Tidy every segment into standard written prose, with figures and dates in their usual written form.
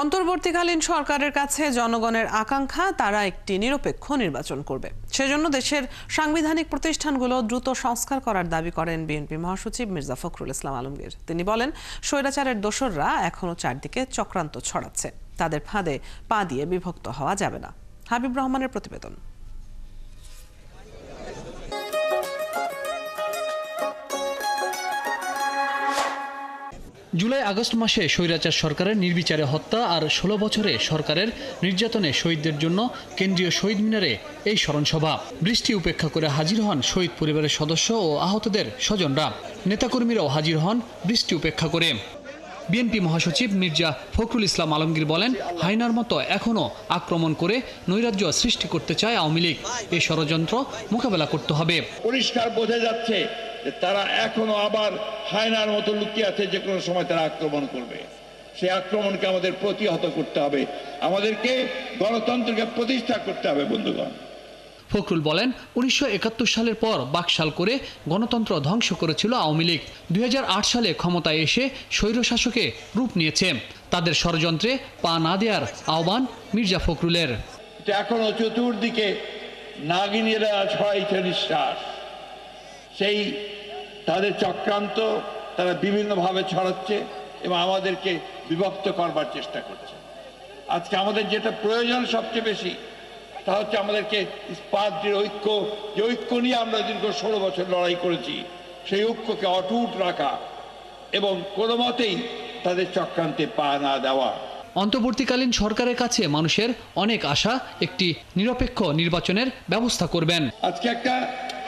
অন্তর্বর্তীকালীন সরকারের কাছে জনগণের আকাঙ্ক্ষা তারা একটি নিরপেক্ষ নির্বাচন করবে। সেজন্য দেশের সাংবিধানিক প্রতিষ্ঠানগুলো দ্রুত সংস্কার করার দাবি করেন বিএনপি মহাসচিব মির্জা ফখরুল ইসলাম আলমগীর। তিনি বলেন, স্বৈরাচারের দোসররা এখনো চারদিকে চক্রান্ত ছড়াচ্ছে, তাদের ফাঁদে পা দিয়ে বিভক্ত হওয়া যাবে না। হাবিব রহমানের প্রতিবেদন। জুলাই আগস্ট মাসে স্বৈরাচার সরকারের নির্বিচারে হত্যা আর ১৬ বছরে সরকারের নির্যাতনে শহীদদের জন্য কেন্দ্রীয় শহীদ মিনারে এই স্মরণসভা। বৃষ্টি উপেক্ষা করে হাজির হন শহীদ পরিবারের সদস্য ও আহতদের স্বজনরা। নেতাকর্মীরাও হাজির হন বৃষ্টি উপেক্ষা করে। বিএনপি মহাসচিব মির্জা ফখরুল ইসলাম আলমগীর বলেন, হায়নার মতো এখনও আক্রমণ করে নৈরাজ্য সৃষ্টি করতে চায় আওয়ামী লীগ। এই ষড়যন্ত্র মোকাবেলা করতে হবে। পরিষ্কার বোঝা যাচ্ছে যে তারা এখনো আবার হায়নার মতো লুকিয়ে আছে, যে কোনো সময় তারা আক্রমণ করবে। সেই আক্রমণকে আমাদের প্রতিহত করতে হবে, আমাদেরকে গণতন্ত্রকে প্রতিষ্ঠা করতে হবে। বন্ধুগণ, ফখরুল বলেন, ১৯৭১ সালের পর বাকশাল করে গণতন্ত্র ধ্বংস করেছিল আওয়ামী লীগ। ২০০৮ সালে ক্ষমতায় এসে স্বৈরশাসকে রূপ নিয়েছে। তাদের ষড়যন্ত্রে পা না দেওয়ার আহ্বান মির্জা ফখরুলের। এখনো চতুর্দিকে নাগিনীরা ছড়াইছে নিঃশ্বাস, সেই তাদের চক্রান্ত তারা বিভিন্নভাবে ছড়াচ্ছে এবং আমাদেরকে বিভক্ত করবার চেষ্টা করছে। আজকে আমাদের যেটা প্রয়োজন সবচেয়ে বেশি, তা হচ্ছে আমাদেরকে ইস্পাতের ঐক্য, যে ঐক্য নিয়ে আমরা দীর্ঘ ১৬ বছর লড়াই করেছি, সেই ঐক্যকে অটুট রাখা এবং কোনো মতেই তাদের চক্রান্তে পা না দেওয়া। অন্তর্বর্তীকালীন সরকারের কাছে মানুষের অনেক আশা একটি নিরপেক্ষ নির্বাচনের ব্যবস্থা করবেন। আজকে একটা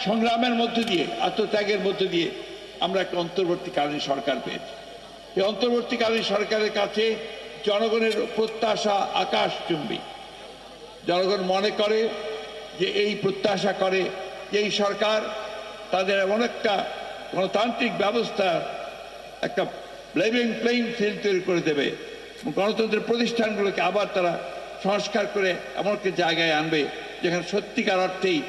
সংগ্রামের মধ্য দিয়ে, আত্মত্যাগের মধ্য দিয়ে আমরা একটা অন্তর্বর্তীকালীন সরকার পেয়েছি। এই অন্তর্বর্তীকালীন সরকারের কাছে জনগণের প্রত্যাশা আকাশচুম্বী। জনগণ মনে করে যে এই প্রত্যাশা করে যে এই সরকার তাদের এমন একটা গণতান্ত্রিক ব্যবস্থা, একটা লেভেল প্লেইং ফিল্ড তৈরি করে দেবে। গণতন্ত্রের প্রতিষ্ঠানগুলোকে আবার তারা সংস্কার করে এমন একটা জায়গায় আনবে যেখানে সত্যিকার অর্থেই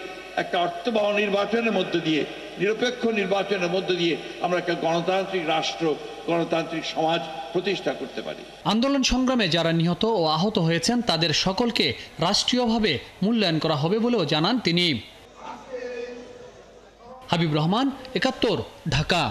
একটা অর্থবহ নির্বাচনের মধ্য দিয়ে, নিরপেক্ষ নির্বাচনের মধ্য দিয়ে আমরা একটা গণতান্ত্রিক রাষ্ট্র, গণতান্ত্রিক সমাজ প্রতিষ্ঠা করতে পারি। আন্দোলন সংগ্রামে যারা নিহত ও আহত হয়েছেন তাদের সকলকে রাষ্ট্রীয়ভাবে মূল্যায়ন করা হবে বলেও জানান তিনি। হাবিব রহমান, ৭১, ঢাকা।